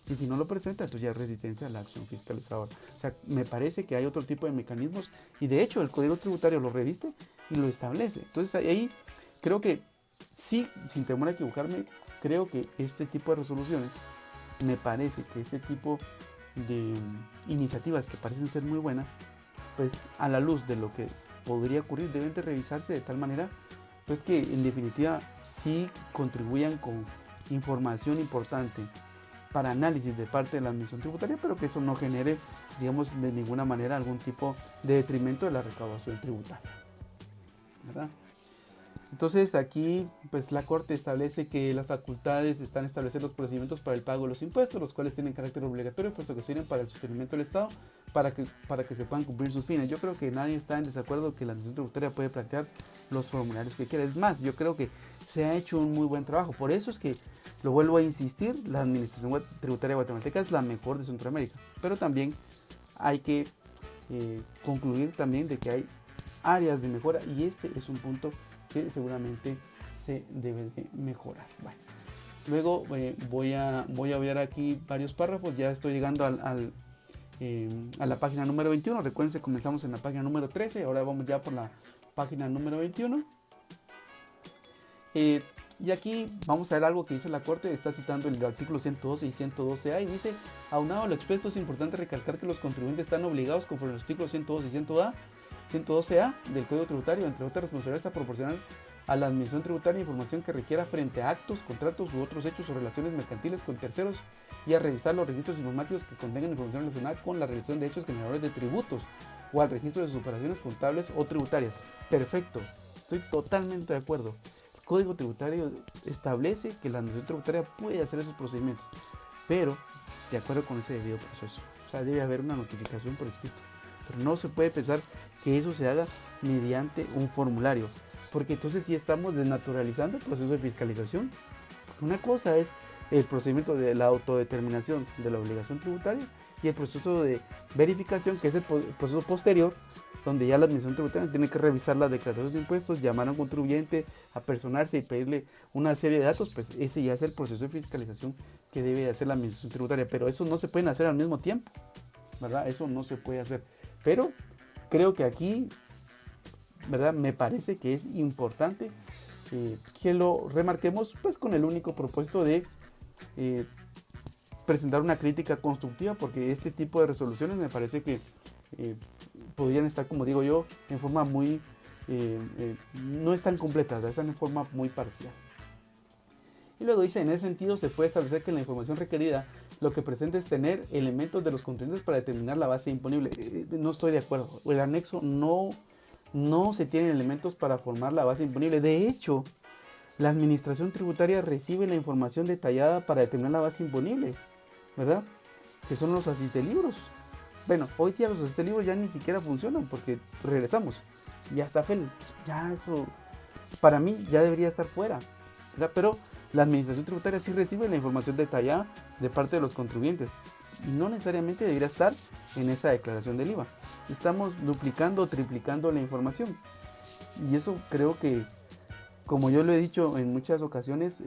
S1: Y si no lo presenta, entonces ya es resistencia a la acción fiscalizadora. O sea, me parece que hay otro tipo de mecanismos y de hecho el Código Tributario lo reviste y lo establece. Entonces ahí creo que sí, sin temor a equivocarme, creo que este tipo de resoluciones, me parece que este tipo de iniciativas que parecen ser muy buenas, pues a la luz de lo que podría ocurrir deben de revisarse de tal manera pues que en definitiva sí contribuyan con información importante para análisis de parte de la administración tributaria, pero que eso no genere, digamos, de ninguna manera algún tipo de detrimento de la recaudación tributaria, ¿verdad? Entonces aquí pues la Corte establece que las facultades están a establecer los procedimientos para el pago de los impuestos, los cuales tienen carácter obligatorio, puesto que sirven para el sostenimiento del Estado, para que se puedan cumplir sus fines. Yo creo que nadie está en desacuerdo que la administración tributaria puede plantear los formularios que quiera. Es más, yo creo que se ha hecho un muy buen trabajo. Por eso es que, lo vuelvo a insistir, la administración tributaria guatemalteca es la mejor de Centroamérica. Pero también hay que concluir también de que hay áreas de mejora y este es un punto que seguramente se debe de mejorar. Bueno, luego voy a ver aquí varios párrafos. Ya estoy llegando a la página número 21. Recuerden que comenzamos en la página número 13. Ahora vamos ya por la página número 21. Y aquí vamos a ver algo que dice la Corte. Está citando el artículo 112 y 112A y dice: aunado a lo expuesto, es importante recalcar que los contribuyentes están obligados, conforme a los artículos 112 y 112A del Código Tributario, entre otras responsabilidades, a proporcionar a la administración tributaria información que requiera frente a actos, contratos u otros hechos o relaciones mercantiles con terceros, y a revisar los registros informativos que contengan información relacionada con la realización de hechos generadores de tributos o al registro de sus operaciones contables o tributarias. Perfecto, estoy totalmente de acuerdo. El Código Tributario establece que la administración tributaria puede hacer esos procedimientos, pero de acuerdo con ese debido proceso. O sea, debe haber una notificación por escrito. Pero no se puede pensar que eso se haga mediante un formulario, porque entonces sí estamos desnaturalizando el proceso de fiscalización. Una cosa es el procedimiento de la autodeterminación de la obligación tributaria y el proceso de verificación, que es el proceso posterior, donde ya la administración tributaria tiene que revisar las declaraciones de impuestos, llamar a un contribuyente, apersonarse y pedirle una serie de datos. Pues ese ya es el proceso de fiscalización que debe hacer la administración tributaria, pero eso no se puede hacer al mismo tiempo, ¿verdad? Eso no se puede hacer. Pero creo que aquí, ¿verdad?, me parece que es importante que lo remarquemos, pues con el único propósito de presentar una crítica constructiva, porque este tipo de resoluciones me parece que podrían estar, como digo yo, en forma muy, no están completas, están en forma muy parcial. Y luego dice: en ese sentido se puede establecer que la información requerida lo que presenta es tener elementos de los contribuyentes para determinar la base imponible. No estoy de acuerdo. El anexo no se tienen elementos para formar la base imponible. De hecho, la administración tributaria recibe la información detallada para determinar la base imponible, ¿verdad? Que son los asistelibros. Bueno, hoy día los asistelibros ya ni siquiera funcionan porque regresamos. Ya está FEL. Ya eso, para mí, ya debería estar fuera, ¿verdad? Pero la administración tributaria sí recibe la información detallada de parte de los contribuyentes y no necesariamente debería estar en esa declaración del IVA. Estamos duplicando o triplicando la información y eso creo que, como yo lo he dicho en muchas ocasiones,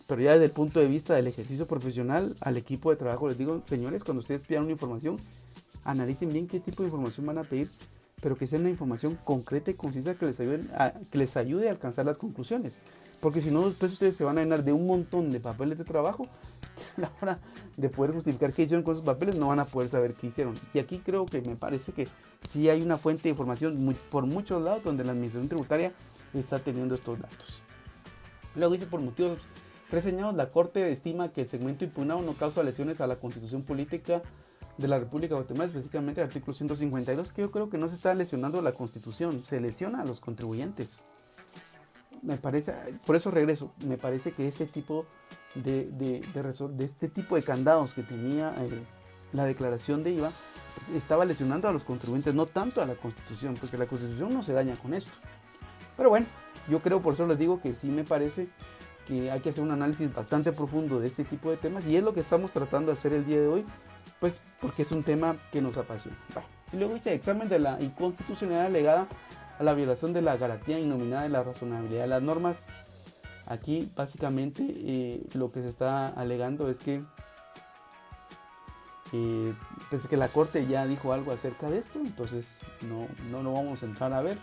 S1: Pero ya desde el punto de vista del ejercicio profesional, al equipo de trabajo les digo, señores, cuando ustedes pidan una información, analicen bien qué tipo de información van a pedir, pero que sea una información concreta y concisa que les ayude a alcanzar las conclusiones. Porque si no, después ustedes se van a llenar de un montón de papeles de trabajo, que a la hora de poder justificar qué hicieron con esos papeles no van a poder saber qué hicieron. Y aquí creo que me parece que sí hay una fuente de información por muchos lados donde la administración tributaria está teniendo estos datos. Luego dice, por motivos reseñados, la Corte estima que el segmento impugnado no causa lesiones a la Constitución Política de la República de Guatemala, específicamente el artículo 152, que yo creo que no se está lesionando la Constitución, se lesiona a los contribuyentes. Me parece, por eso regreso, me parece que este tipo de este tipo de candados que tenía la declaración de IVA, pues, estaba lesionando a los contribuyentes, no tanto a la Constitución, porque la Constitución no se daña con esto. Pero bueno, yo creo, por eso les digo que sí me parece que hay que hacer un análisis bastante profundo de este tipo de temas, y es lo que estamos tratando de hacer el día de hoy, pues porque es un tema que nos apasiona. Bueno, y luego dice, examen de la inconstitucionalidad alegada a la violación de la garantía innominada de la razonabilidad de las normas. Aquí básicamente lo que se está alegando es que pues que la Corte ya dijo algo acerca de esto, entonces no lo vamos a entrar a ver.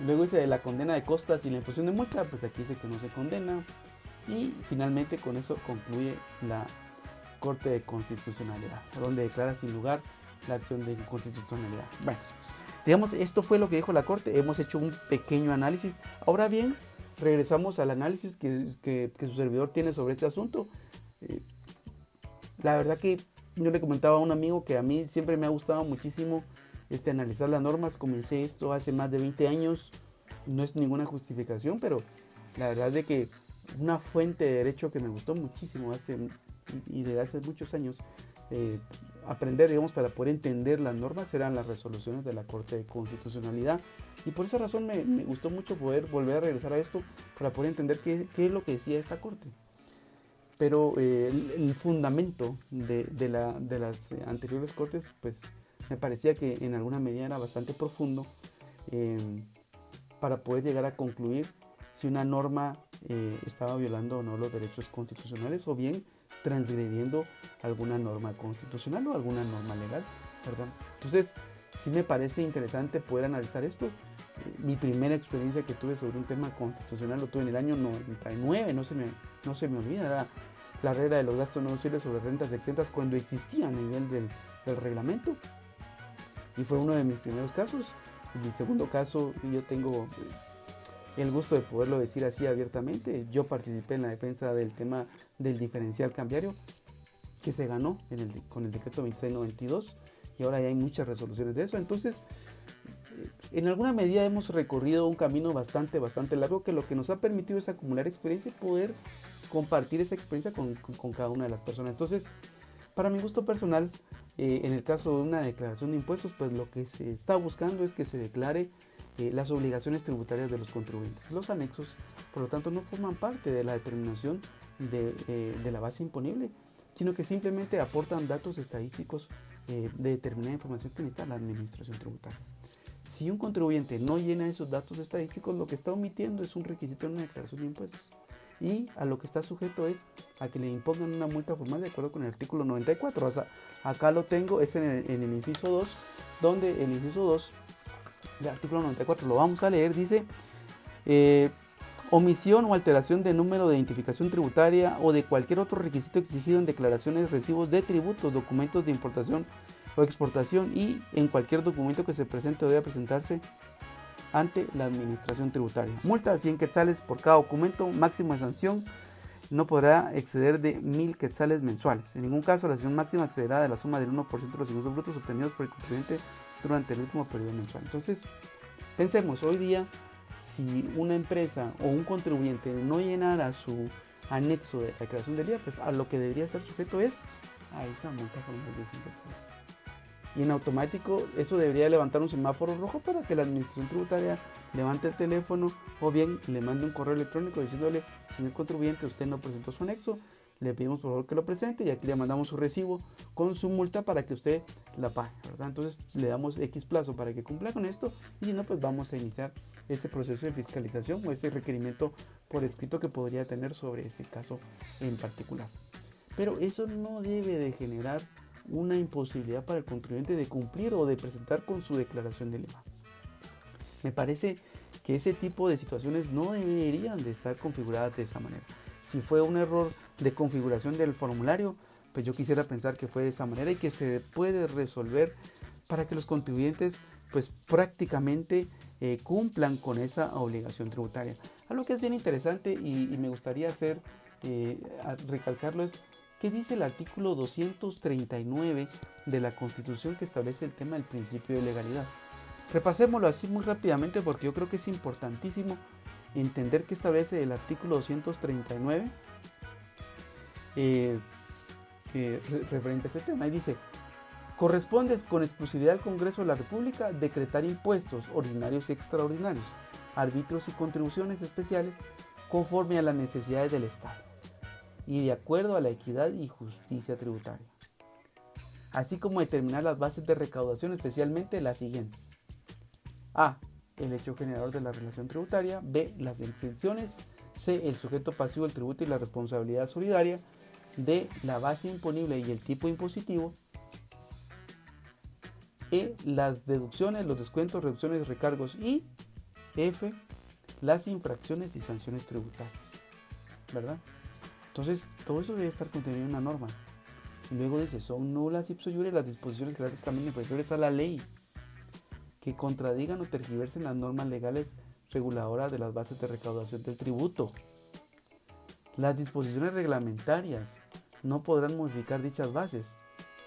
S1: Luego dice de la condena de costas y la imposición de multa, pues aquí dice que no se condena, y finalmente con eso concluye la Corte de Constitucionalidad, donde declara sin lugar la acción de inconstitucionalidad. Bueno, digamos, esto fue lo que dijo la Corte. Hemos hecho un pequeño análisis. Ahora bien, regresamos al análisis que su servidor tiene sobre este asunto. La verdad que yo le comentaba a un amigo que a mí siempre me ha gustado muchísimo analizar las normas. Comencé esto hace más de 20 años. No es ninguna justificación, pero la verdad es de que una fuente de derecho que me gustó muchísimo y desde hace muchos años aprender, digamos, para poder entender las normas, eran las resoluciones de la Corte de Constitucionalidad, y por esa razón me gustó mucho poder volver a regresar a esto para poder entender qué es lo que decía esta Corte. Pero el fundamento de las anteriores Cortes, pues me parecía que en alguna medida era bastante profundo para poder llegar a concluir si una norma estaba violando o no los derechos constitucionales, o bien transgrediendo alguna norma constitucional o alguna norma legal, ¿verdad? Entonces, sí me parece interesante poder analizar esto. Mi primera experiencia que tuve sobre un tema constitucional lo tuve en el año 99, no se me olvida, era la regla de los gastos no deducibles sobre rentas exentas cuando existía a nivel del reglamento, y fue uno de mis primeros casos. En mi segundo caso, yo tengo el gusto de poderlo decir así abiertamente, yo participé en la defensa del tema del diferencial cambiario, que se ganó con el decreto 2692, y ahora ya hay muchas resoluciones de eso. Entonces, en alguna medida hemos recorrido un camino bastante largo, que lo que nos ha permitido es acumular experiencia y poder compartir esa experiencia con cada una de las personas. Entonces, para mi gusto personal, en el caso de una declaración de impuestos, pues lo que se está buscando es que se declare las obligaciones tributarias de los contribuyentes. Los anexos, por lo tanto, no forman parte de la determinación de la base imponible, sino que simplemente aportan datos estadísticos de determinada información que necesita la administración tributaria. Si un contribuyente no llena esos datos estadísticos, lo que está omitiendo es un requisito en una declaración de impuestos, y a lo que está sujeto es a que le impongan una multa formal de acuerdo con el artículo 94. O sea, acá lo tengo, es en el inciso 2, donde el inciso 2 del artículo 94, lo vamos a leer, dice: omisión o alteración de número de identificación tributaria o de cualquier otro requisito exigido en declaraciones, recibos de tributos, documentos de importación o exportación, y en cualquier documento que se presente o deba presentarse ante la administración tributaria. Multa de 100 quetzales por cada documento, máximo de sanción no podrá exceder de 1000 quetzales mensuales. En ningún caso la sanción máxima excederá de la suma del 1% de los ingresos brutos obtenidos por el contribuyente durante el último periodo mensual. Entonces, pensemos, hoy día, si una empresa o un contribuyente no llenara su anexo de declaración del IVA, pues a lo que debería estar sujeto es a esa multa por más de 100 quetzales. Y en automático eso debería levantar un semáforo rojo para que la administración tributaria levante el teléfono, o bien le mande un correo electrónico diciéndole: señor contribuyente, usted no presentó su anexo, le pedimos por favor que lo presente y aquí le mandamos su recibo con su multa para que usted la pague, ¿verdad? Entonces le damos X plazo para que cumpla con esto y si no, pues vamos a iniciar este proceso de fiscalización o este requerimiento por escrito que podría tener sobre ese caso en particular. Pero eso no debe de generar una imposibilidad para el contribuyente de cumplir o de presentar con su declaración del IVA. Me parece que ese tipo de situaciones no deberían de estar configuradas de esa manera. Si fue un error de configuración del formulario, pues yo quisiera pensar que fue de esa manera y que se puede resolver para que los contribuyentes pues prácticamente cumplan con esa obligación tributaria. Algo que es bien interesante y me gustaría recalcarlo es que dice el artículo 239 de la Constitución que establece el tema del principio de legalidad. Repasémoslo así muy rápidamente porque yo creo que es importantísimo entender qué establece el artículo 239 referente a ese tema. Y dice, corresponde con exclusividad al Congreso de la República decretar impuestos ordinarios y extraordinarios, arbitrios y contribuciones especiales conforme a las necesidades del Estado y de acuerdo a la equidad y justicia tributaria, así como determinar las bases de recaudación, especialmente las siguientes: A. El hecho generador de la relación tributaria. B. Las exenciones. C. El sujeto pasivo del tributo y la responsabilidad solidaria. D. La base imponible y el tipo impositivo. E. Las deducciones, los descuentos, reducciones, recargos. Y F. Las infracciones y sanciones tributarias. ¿Verdad? Entonces, todo eso debe estar contenido en una norma. Y luego dice, son nulas ipso iure las disposiciones jerárquicamente inferiores a la ley que contradigan o tergiversen las normas legales reguladoras de las bases de recaudación del tributo. Las disposiciones reglamentarias no podrán modificar dichas bases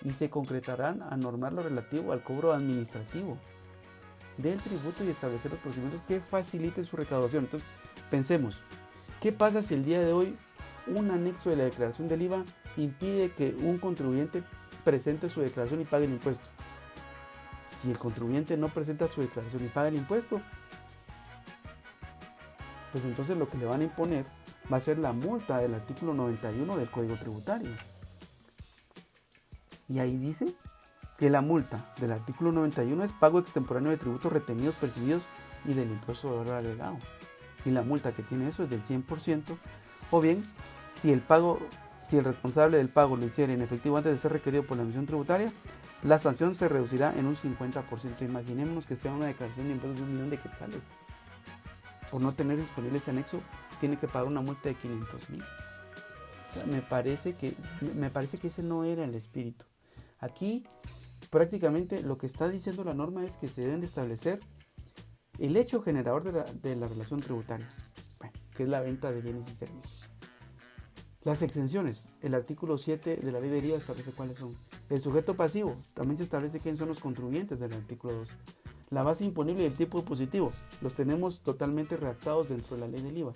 S1: y se concretarán a normar lo relativo al cobro administrativo del tributo y establecer los procedimientos que faciliten su recaudación. Entonces, pensemos, ¿qué pasa si el día de hoy un anexo de la declaración del IVA impide que un contribuyente presente su declaración y pague el impuesto? Si el contribuyente no presenta su declaración y paga el impuesto, pues entonces lo que le van a imponer va a ser la multa del artículo 91 del Código Tributario. Y ahí dice que la multa del artículo 91 es pago extemporáneo de tributos retenidos, percibidos y del impuesto de valor agregado. Y la multa que tiene eso es del 100%, o bien si el responsable del pago lo hiciera en efectivo antes de ser requerido por la emisión tributaria, la sanción se reducirá en un 50%. Imaginémonos que sea una declaración de impuestos de 1 millón de quetzales. Por no tener disponible ese anexo, tiene que pagar una multa de 500,000. O sea, me parece que ese no era el espíritu. Aquí, prácticamente, lo que está diciendo la norma es que se deben de establecer el hecho generador de la relación tributaria, que es la venta de bienes y servicios. Las exenciones, el artículo 7 de la ley de IVA establece cuáles son. El sujeto pasivo, también se establece quiénes son los contribuyentes del artículo 2. La base imponible y el tipo impositivo, los tenemos totalmente redactados dentro de la ley del IVA.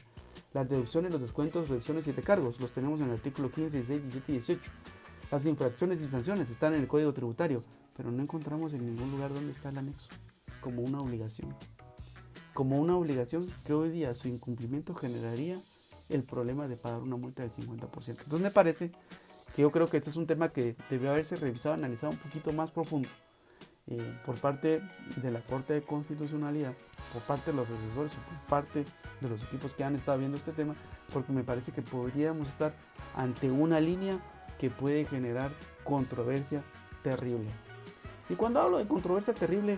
S1: Las deducciones, los descuentos, reducciones y recargos, los tenemos en el artículo 15, 16, 17 y 18. Las infracciones y sanciones están en el Código Tributario, pero no encontramos en ningún lugar donde está el anexo, como una obligación. Como una obligación que hoy día su incumplimiento generaría el problema de pagar una multa del 50%. Entonces me parece que yo creo que este es un tema que debió haberse revisado, analizado un poquito más profundo por parte de la Corte de Constitucionalidad, por parte de los asesores o por parte de los equipos que han estado viendo este tema, porque me parece que podríamos estar ante una línea que puede generar controversia terrible. Y cuando hablo de controversia terrible,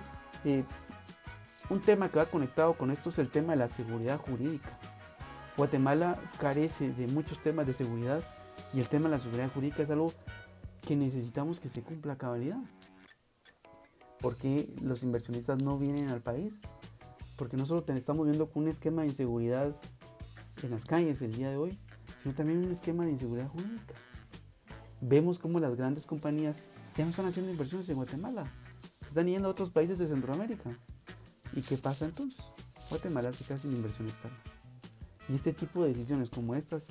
S1: un tema que va conectado con esto es el tema de la seguridad jurídica. Guatemala carece de muchos temas de seguridad y el tema de la seguridad jurídica es algo que necesitamos que se cumpla a cabalidad. ¿Por qué los inversionistas no vienen al país? Porque no solo estamos viendo un esquema de inseguridad en las calles el día de hoy, sino también un esquema de inseguridad jurídica. Vemos cómo las grandes compañías ya no están haciendo inversiones en Guatemala, se están yendo a otros países de Centroamérica. ¿Y qué pasa entonces? Guatemala se queda sin inversión externa. Y este tipo de decisiones como estas,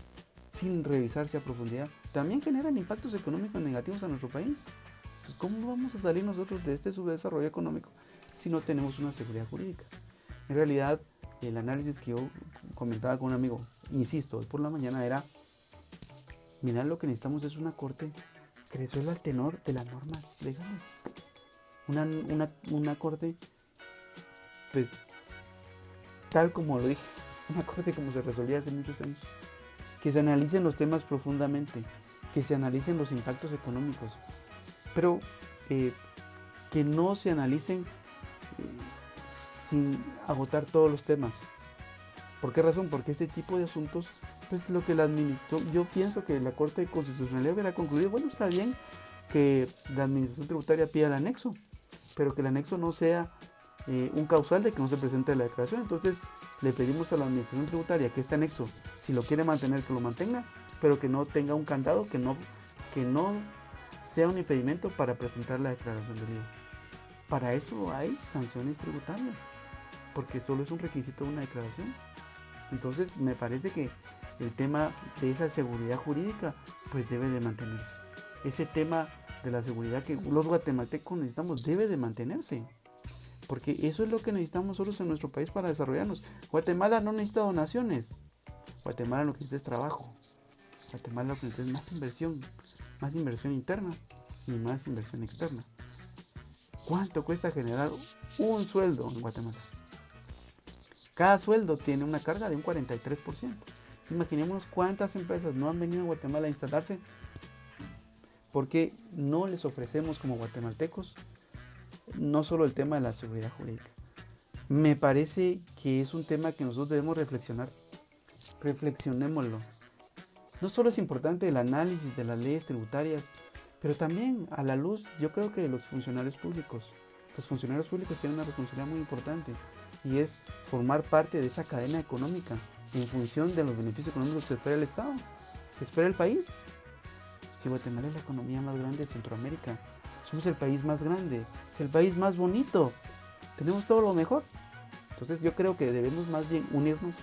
S1: sin revisarse a profundidad, también generan impactos económicos negativos a nuestro país. Entonces, ¿cómo vamos a salir nosotros de este subdesarrollo económico si no tenemos una seguridad jurídica? En realidad, el análisis que yo comentaba con un amigo, insisto, hoy por la mañana era Mira, lo que necesitamos es una corte que resuelva el tenor de las normas legales. Una corte, pues, tal como lo dije, una corte como se resolvía hace muchos años. Que se analicen los temas profundamente, que se analicen los impactos económicos, pero que no se analicen sin agotar todos los temas. ¿Por qué razón? Porque este tipo de asuntos, pues lo que la administración, yo pienso que la Corte de Constitucionalidad hubiera concluido, bueno, está bien que la administración tributaria pida el anexo, pero que el anexo no sea un causal de que no se presente la declaración. Entonces le pedimos a la administración tributaria que este anexo, si lo quiere mantener, que lo mantenga, pero que no tenga un candado, que no sea un impedimento para presentar la declaración del IVA. Para eso hay sanciones tributarias, porque solo es un requisito de una declaración. Entonces me parece que el tema de esa seguridad jurídica pues debe de mantenerse. Ese tema de la seguridad que los guatemaltecos necesitamos debe de mantenerse. Porque eso es lo que necesitamos nosotros en nuestro país para desarrollarnos. Guatemala no necesita donaciones. Guatemala lo que necesita es trabajo. Guatemala lo que necesita es más inversión interna y más inversión externa. ¿Cuánto cuesta generar un sueldo en Guatemala? Cada sueldo tiene una carga de un 43%. Imaginémonos cuántas empresas no han venido a Guatemala a instalarse porque no les ofrecemos como guatemaltecos no solo el tema de la seguridad jurídica. Me parece que es un tema que nosotros debemos reflexionar. Reflexionémoslo. No solo es importante el análisis de las leyes tributarias, pero también a la luz, yo creo que de los funcionarios públicos. Los funcionarios públicos tienen una responsabilidad muy importante y es formar parte de esa cadena económica en función de los beneficios económicos que espera el Estado, que espera el país. Si Guatemala es la economía más grande de Centroamérica, somos el país más grande, es el país más bonito, tenemos todo lo mejor. Entonces yo creo que debemos más bien unirnos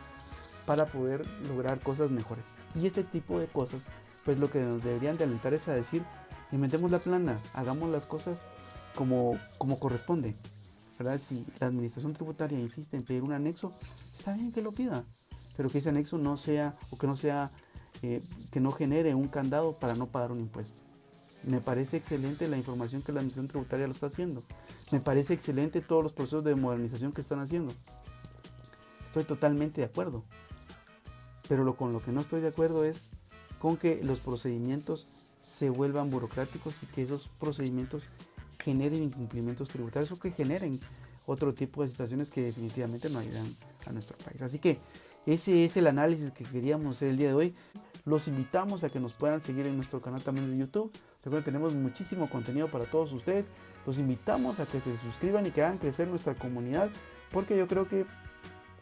S1: para poder lograr cosas mejores. Y este tipo de cosas, pues lo que nos deberían de alentar es a decir, inventemos la plana, hagamos las cosas como corresponde. ¿Verdad? Si la administración tributaria insiste en pedir un anexo, está bien que lo pida, pero que ese anexo no sea, o que no sea, que no genere un candado para no pagar un impuesto. Me parece excelente la información que la administración tributaria lo está haciendo. Me parece excelente todos los procesos de modernización que están haciendo. Estoy totalmente de acuerdo. Pero con lo que no estoy de acuerdo es con que los procedimientos se vuelvan burocráticos y que esos procedimientos generen incumplimientos tributarios o que generen otro tipo de situaciones que definitivamente no ayudan a nuestro país. Así que ese es el análisis que queríamos hacer el día de hoy. Los invitamos a que nos puedan seguir en nuestro canal también de YouTube. Recuerden, tenemos muchísimo contenido para todos ustedes. Los invitamos a que se suscriban y que hagan crecer nuestra comunidad, porque yo creo que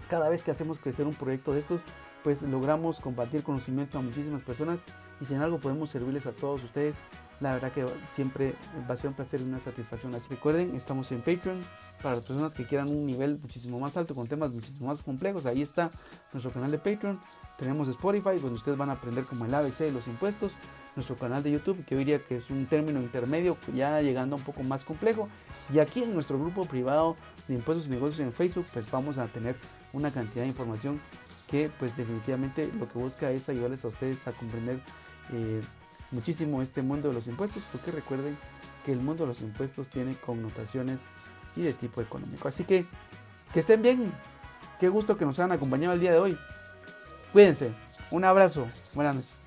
S1: cada vez que hacemos crecer un proyecto de estos, pues logramos compartir conocimiento a muchísimas personas y si en algo podemos servirles a todos ustedes, la verdad que siempre va a ser un placer y una satisfacción. Así que recuerden, estamos en Patreon para las personas que quieran un nivel muchísimo más alto con temas muchísimo más complejos. Ahí está nuestro canal de Patreon. Tenemos Spotify, donde ustedes van a aprender como el ABC de los impuestos. Nuestro canal de YouTube, que yo diría que es un término intermedio, ya llegando a un poco más complejo. Y aquí en nuestro grupo privado de impuestos y negocios en Facebook, pues vamos a tener una cantidad de información que pues definitivamente lo que busca es ayudarles a ustedes a comprender muchísimo este mundo de los impuestos, porque recuerden que el mundo de los impuestos tiene connotaciones y de tipo económico. Así que estén bien, qué gusto que nos hayan acompañado el día de hoy. Cuídense, un abrazo, buenas noches.